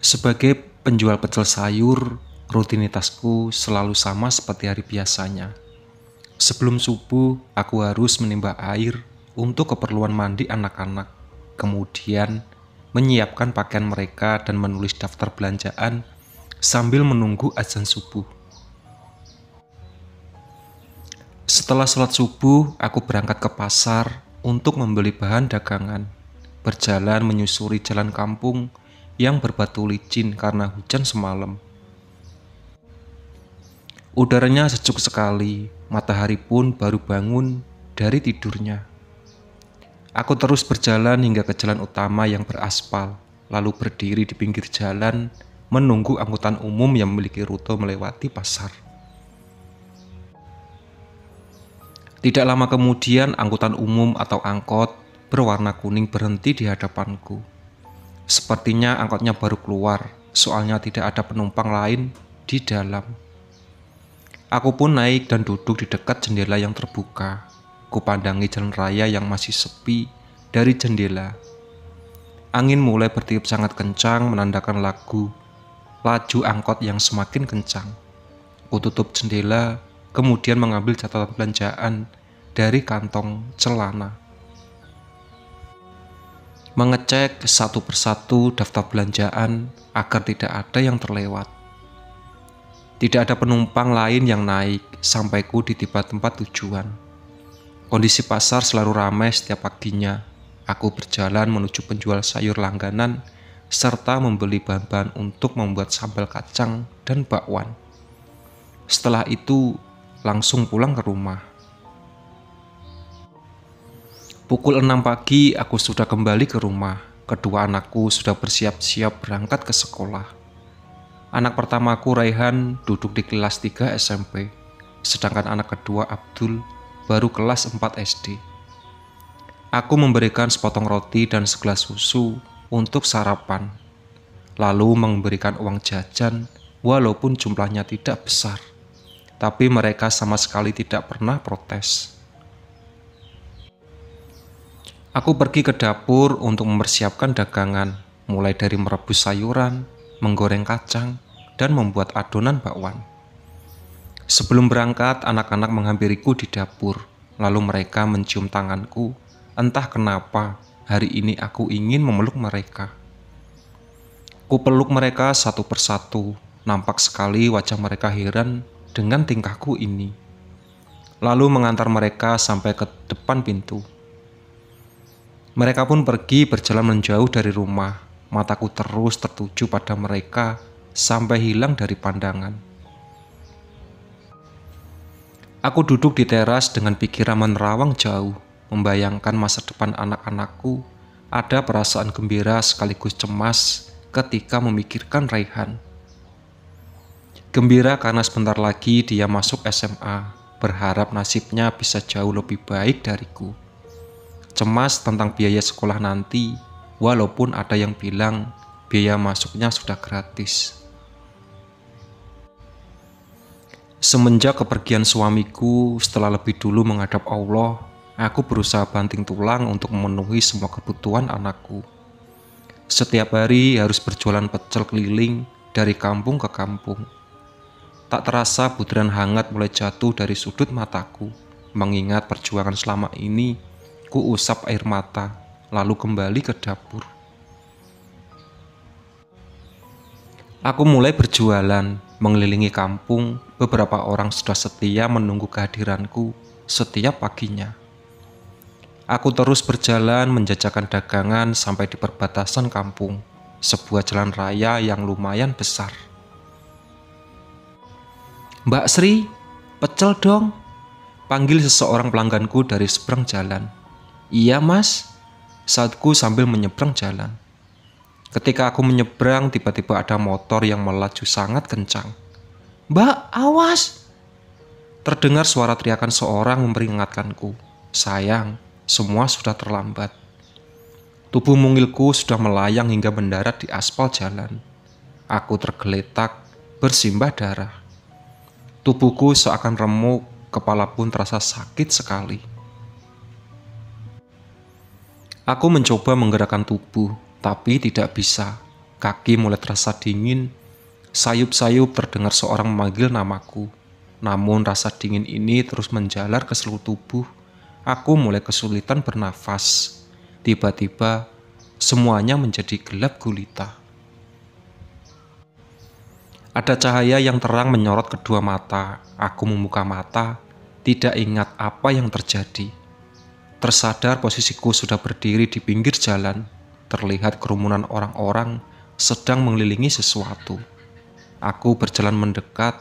Sebagai penjual pecel sayur, rutinitasku selalu sama seperti hari biasanya. Sebelum subuh, aku harus menimba air untuk keperluan mandi anak-anak. Kemudian, menyiapkan pakaian mereka dan menulis daftar belanjaan sambil menunggu azan subuh. Setelah sholat subuh, aku berangkat ke pasar untuk membeli bahan dagangan. Berjalan menyusuri jalan kampung yang berbatu licin karena hujan semalam. Udaranya sejuk sekali, matahari pun baru bangun dari tidurnya. Aku terus berjalan hingga ke jalan utama yang beraspal, lalu berdiri di pinggir jalan menunggu angkutan umum yang memiliki rute melewati pasar. Tidak lama kemudian, angkutan umum atau angkot berwarna kuning berhenti di hadapanku. Sepertinya angkotnya baru keluar, soalnya tidak ada penumpang lain di dalam. Aku pun naik dan duduk di dekat jendela yang terbuka. Kupandangi jalan raya yang masih sepi dari jendela. Angin mulai bertiup sangat kencang menandakan laju angkot yang semakin kencang. Kututup jendela, kemudian mengambil catatan belanjaan dari kantong celana. Mengecek satu persatu daftar belanjaan agar tidak ada yang terlewat. Tidak ada penumpang lain yang naik sampaiku di tempat tujuan. Kondisi pasar selalu ramai setiap paginya. Aku berjalan menuju penjual sayur langganan serta membeli bahan-bahan untuk membuat sambal kacang dan bakwan. Setelah itu, langsung pulang ke rumah. Pukul 6 pagi, aku sudah kembali ke rumah. Kedua anakku sudah bersiap-siap berangkat ke sekolah. Anak pertamaku Raihan duduk di kelas 3 SMP, sedangkan anak kedua Abdul baru kelas 4 SD. Aku memberikan sepotong roti dan segelas susu untuk sarapan, lalu memberikan uang jajan walaupun jumlahnya tidak besar, tapi mereka sama sekali tidak pernah protes. Aku pergi ke dapur untuk mempersiapkan dagangan, mulai dari merebus sayuran, menggoreng kacang, dan membuat adonan bakwan. Sebelum berangkat, anak-anak menghampiriku di dapur, lalu mereka mencium tanganku. Entah kenapa, hari ini aku ingin memeluk mereka. Kupeluk mereka satu persatu, nampak sekali wajah mereka heran dengan tingkahku ini. Lalu mengantar mereka sampai ke depan pintu. Mereka pun pergi berjalan menjauh dari rumah. Mataku terus tertuju pada mereka sampai hilang dari pandangan. Aku duduk di teras dengan pikiran menerawang jauh, membayangkan masa depan anak-anakku. Ada perasaan gembira sekaligus cemas ketika memikirkan Raihan. Gembira karena sebentar lagi dia masuk SMA, berharap nasibnya bisa jauh lebih baik dariku. Cemas tentang biaya sekolah nanti, walaupun ada yang bilang biaya masuknya sudah gratis. Semenjak kepergian suamiku, setelah lebih dulu menghadap Allah, aku berusaha banting tulang untuk memenuhi semua kebutuhan anakku. Setiap hari harus berjualan pecel keliling dari kampung ke kampung. Tak terasa butiran hangat mulai jatuh dari sudut mataku, mengingat perjuangan selama ini. Ku usap air mata, lalu kembali ke dapur. Aku mulai berjualan, mengelilingi kampung. Beberapa orang sudah setia menunggu kehadiranku setiap paginya. Aku terus berjalan menjajakan dagangan sampai di perbatasan kampung, sebuah jalan raya yang lumayan besar. "Mbak Sri, pecel dong," panggil seseorang pelangganku dari seberang jalan. "Iya mas," saatku sambil menyeberang jalan. Ketika aku menyeberang, tiba-tiba ada motor yang melaju sangat kencang. "Mbak, awas!" Terdengar suara teriakan seorang memperingatkanku. Sayang, semua sudah terlambat. Tubuh mungilku sudah melayang hingga mendarat di aspal jalan. Aku tergeletak, bersimbah darah. Tubuhku seakan remuk, kepala pun terasa sakit sekali. Aku mencoba menggerakkan tubuh, tapi tidak bisa. Kaki mulai terasa dingin, sayup-sayup terdengar seorang memanggil namaku. Namun rasa dingin ini terus menjalar ke seluruh tubuh. Aku mulai kesulitan bernafas. Tiba-tiba semuanya menjadi gelap gulita. Ada cahaya yang terang menyorot kedua mata. Aku membuka mata, tidak ingat apa yang terjadi. Tersadar posisiku sudah berdiri di pinggir jalan. Terlihat kerumunan orang-orang sedang mengelilingi sesuatu. Aku berjalan mendekat.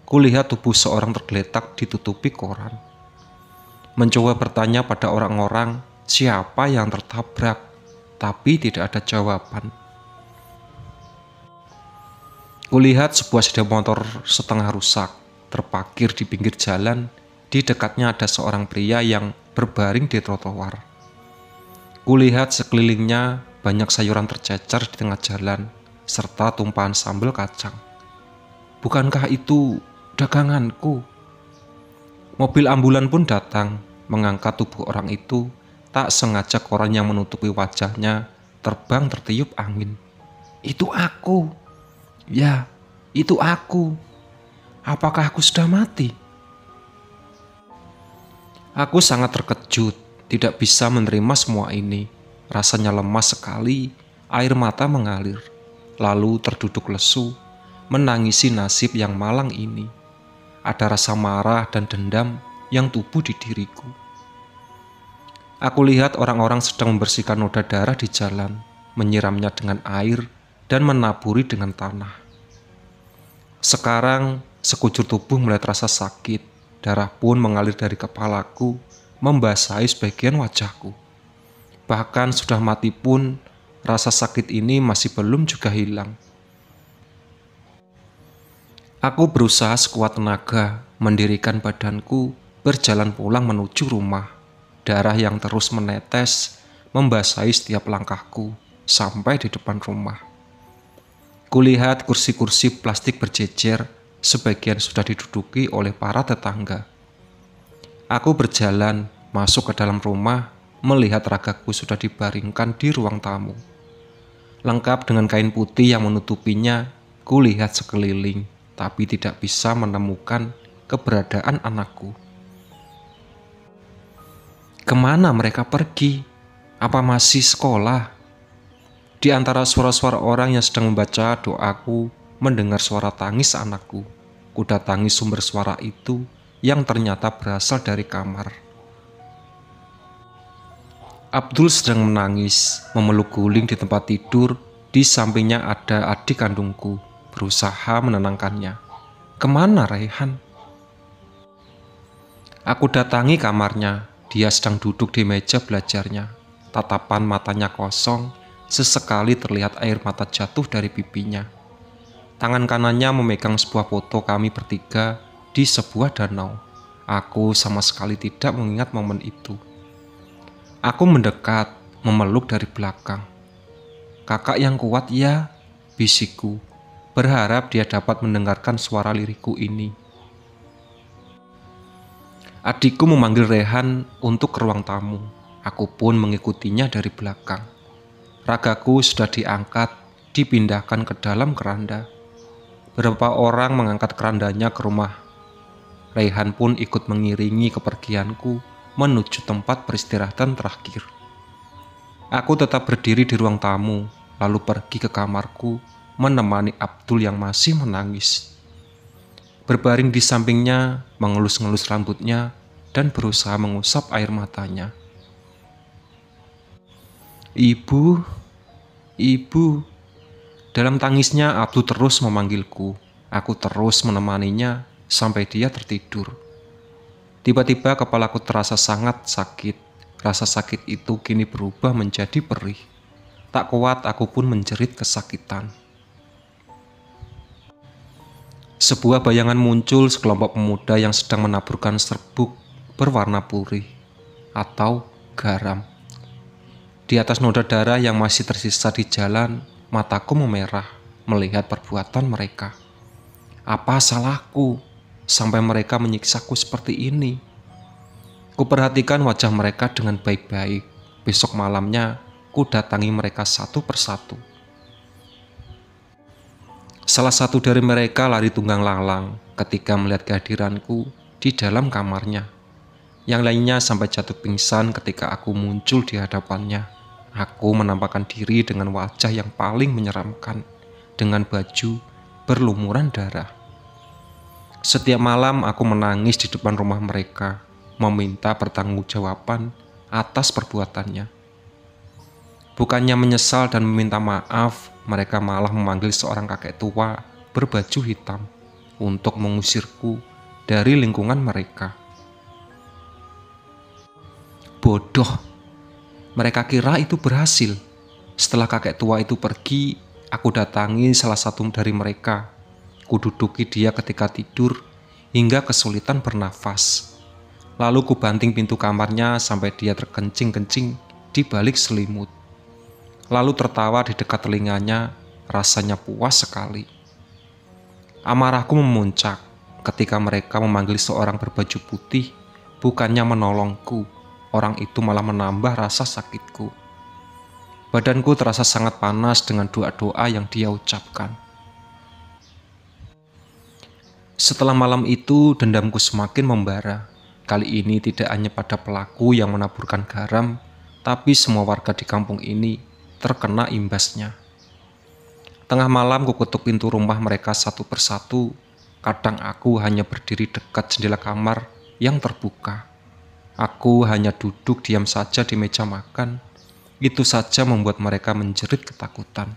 Kulihat tubuh seorang tergeletak ditutupi koran. Mencoba bertanya pada orang-orang siapa yang tertabrak, tapi tidak ada jawaban. Kulihat sebuah sepeda motor setengah rusak terparkir di pinggir jalan. Di dekatnya ada seorang pria yang berbaring di trotoar. Kulihat sekelilingnya banyak sayuran tercecer di tengah jalan, serta tumpahan sambal kacang. Bukankah itu daganganku? Mobil ambulan pun datang, mengangkat tubuh orang itu. Tak sengaja koran yang menutupi wajahnya terbang tertiup angin. Itu aku. Ya, itu aku. Apakah aku sudah mati? Aku sangat terkejut, tidak bisa menerima semua ini. Rasanya lemas sekali, air mata mengalir. Lalu terduduk lesu, menangisi nasib yang malang ini. Ada rasa marah dan dendam yang tumbuh di diriku. Aku lihat orang-orang sedang membersihkan noda darah di jalan, menyiramnya dengan air dan menaburi dengan tanah. Sekarang sekujur tubuh mulai terasa sakit. Darah pun mengalir dari kepalaku, membasahi sebagian wajahku. Bahkan sudah mati pun, rasa sakit ini masih belum juga hilang. Aku berusaha sekuat tenaga, mendirikan badanku, berjalan pulang menuju rumah. Darah yang terus menetes, membasahi setiap langkahku, sampai di depan rumah. Kulihat kursi-kursi plastik berjejer, sebagian sudah diduduki oleh para tetangga. Aku berjalan masuk ke dalam rumah, melihat ragaku sudah dibaringkan di ruang tamu. Lengkap dengan kain putih yang menutupinya, kulihat sekeliling, tapi tidak bisa menemukan keberadaan anakku. Kemana mereka pergi? Apa masih sekolah? Di antara suara-suara orang yang sedang membaca doaku, mendengar suara tangis anakku. Ku datangi sumber suara itu yang ternyata berasal dari kamar. Abdul sedang menangis, memeluk guling di tempat tidur. Di sampingnya ada adik kandungku, berusaha menenangkannya. Kemana Raihan? Aku datangi kamarnya. Dia sedang duduk di meja belajarnya. Tatapan matanya kosong, sesekali terlihat air mata jatuh dari pipinya. Tangan kanannya memegang sebuah foto kami bertiga di sebuah danau. Aku sama sekali tidak mengingat momen itu. Aku mendekat, memeluk dari belakang. Kakak yang kuat ya, bisikku, berharap dia dapat mendengarkan suara liriku ini. Adikku memanggil Rehan untuk ke ruang tamu. Aku pun mengikutinya dari belakang. Ragaku sudah diangkat, dipindahkan ke dalam keranda. Beberapa orang mengangkat kerandanya ke rumah. Rehan pun ikut mengiringi kepergianku menuju tempat peristirahatan terakhir. Aku tetap berdiri di ruang tamu, lalu pergi ke kamarku menemani Abdul yang masih menangis. Berbaring di sampingnya, mengelus-ngelus rambutnya, dan berusaha mengusap air matanya. Ibu, ibu. Dalam tangisnya, Abdul terus memanggilku. Aku terus menemaninya sampai dia tertidur. Tiba-tiba kepalaku terasa sangat sakit. Rasa sakit itu kini berubah menjadi perih. Tak kuat, aku pun menjerit kesakitan. Sebuah bayangan muncul, sekelompok pemuda yang sedang menaburkan serbuk berwarna purih atau garam. Di atas noda darah yang masih tersisa di jalan, mataku memerah melihat perbuatan mereka. Apa salahku sampai mereka menyiksaku seperti ini? Kuperhatikan wajah mereka dengan baik-baik. Besok malamnya ku datangi mereka satu persatu. Salah satu dari mereka lari tunggang langlang ketika melihat kehadiranku di dalam kamarnya. Yang lainnya sampai jatuh pingsan ketika aku muncul di hadapannya. Aku menampakkan diri dengan wajah yang paling menyeramkan, dengan baju berlumuran darah. Setiap malam aku menangis di depan rumah mereka, meminta pertanggungjawaban atas perbuatannya. Bukannya menyesal dan meminta maaf, mereka malah memanggil seorang kakek tua berbaju hitam untuk mengusirku dari lingkungan mereka. Bodoh, mereka kira itu berhasil. Setelah kakek tua itu pergi, aku datangi salah satu dari mereka. Kududuki dia ketika tidur hingga kesulitan bernafas. Lalu kubanting pintu kamarnya sampai dia terkencing-kencing di balik selimut. Lalu tertawa di dekat telinganya, rasanya puas sekali. Amarahku memuncak ketika mereka memanggil seorang berbaju putih, bukannya menolongku, orang itu malah menambah rasa sakitku. Badanku terasa sangat panas dengan doa-doa yang dia ucapkan. Setelah malam itu, dendamku semakin membara. Kali ini tidak hanya pada pelaku yang menaburkan garam, tapi semua warga di kampung ini terkena imbasnya. Tengah malam kuketuk pintu rumah mereka satu persatu. Kadang aku hanya berdiri dekat jendela kamar yang terbuka. Aku hanya duduk diam saja di meja makan. Itu saja membuat mereka menjerit ketakutan.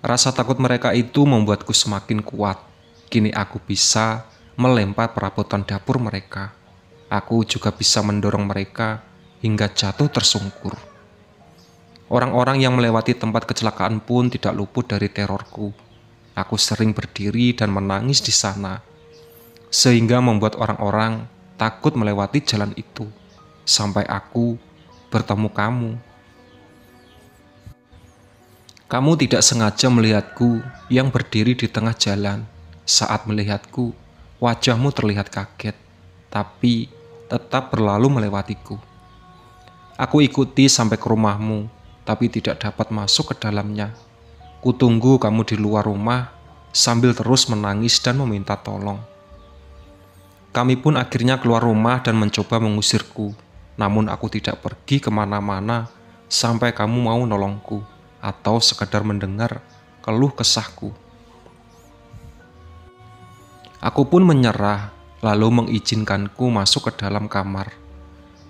Rasa takut mereka itu membuatku semakin kuat. Kini aku bisa melempar perabotan dapur mereka. Aku juga bisa mendorong mereka hingga jatuh tersungkur. Orang-orang yang melewati tempat kecelakaan pun tidak luput dari terorku. Aku sering berdiri dan menangis di sana, sehingga membuat orang-orang takut melewati jalan itu, sampai aku bertemu kamu. Kamu tidak sengaja melihatku yang berdiri di tengah jalan. Saat melihatku, wajahmu terlihat kaget, tapi tetap berlalu melewatiku. Aku ikuti sampai ke rumahmu, tapi tidak dapat masuk ke dalamnya. Kutunggu kamu di luar rumah sambil terus menangis dan meminta tolong. Kami pun akhirnya keluar rumah dan mencoba mengusirku. Namun aku tidak pergi kemana-mana sampai kamu mau nolongku atau sekedar mendengar keluh kesahku. Aku pun menyerah, lalu mengizinkanku masuk ke dalam kamar.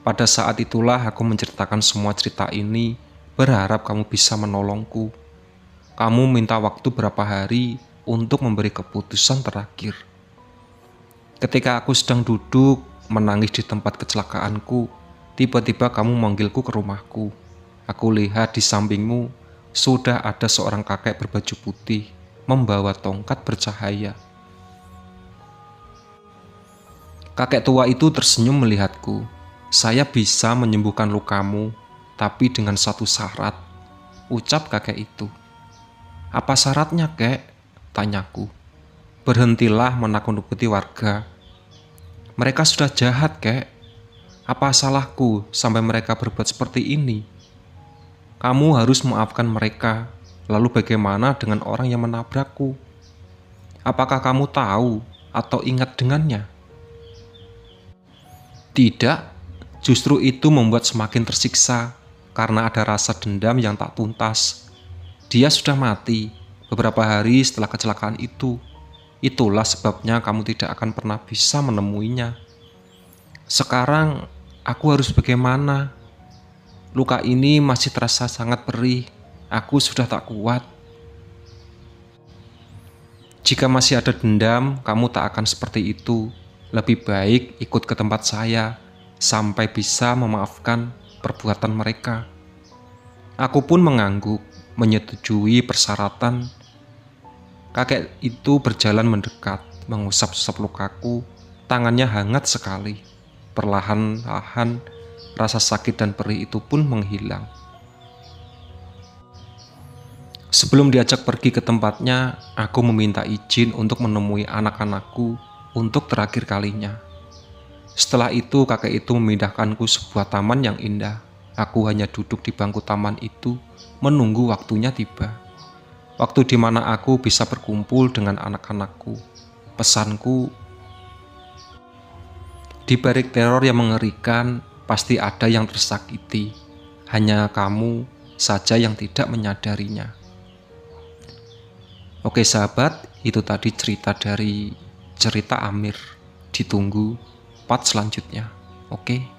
Pada saat itulah aku menceritakan semua cerita ini, berharap kamu bisa menolongku. Kamu minta waktu berapa hari untuk memberi keputusan terakhir. Ketika aku sedang duduk menangis di tempat kecelakaanku, tiba-tiba kamu memanggilku ke rumahku. Aku lihat di sampingmu sudah ada seorang kakek berbaju putih membawa tongkat bercahaya. Kakek tua itu tersenyum melihatku. Saya bisa menyembuhkan lukamu, tapi dengan satu syarat, ucap kakek itu. Apa syaratnya, kek? Tanyaku. Berhentilah menakut-nakuti warga. Mereka sudah jahat, kek. Apa salahku sampai mereka berbuat seperti ini? Kamu harus memaafkan mereka. Lalu bagaimana dengan orang yang menabrakku? Apakah kamu tahu atau ingat dengannya? Tidak, justru itu membuat semakin tersiksa karena ada rasa dendam yang tak tuntas. Dia sudah mati beberapa hari setelah kecelakaan itu. Itulah sebabnya kamu tidak akan pernah bisa menemuinya. Sekarang aku harus bagaimana? Luka ini masih terasa sangat perih. Aku sudah tak kuat. Jika masih ada dendam, kamu tak akan seperti itu. Lebih baik ikut ke tempat saya sampai bisa memaafkan perbuatan mereka. Aku pun mengangguk, menyetujui persyaratan. Kakek itu berjalan mendekat, mengusap-usap lukaku. Tangannya hangat sekali. Perlahan-lahan rasa sakit dan perih itu pun menghilang. Sebelum diajak pergi ke tempatnya, aku meminta izin untuk menemui anak-anakku untuk terakhir kalinya. Setelah itu kakek itu memindahkanku sebuah taman yang indah. Aku hanya duduk di bangku taman itu menunggu waktunya tiba. Waktu di mana aku bisa berkumpul dengan anak-anakku. Pesanku, di balik teror yang mengerikan, pasti ada yang tersakiti. Hanya kamu saja yang tidak menyadarinya. Oke sahabat, itu tadi cerita Amir. Ditunggu part selanjutnya. Oke.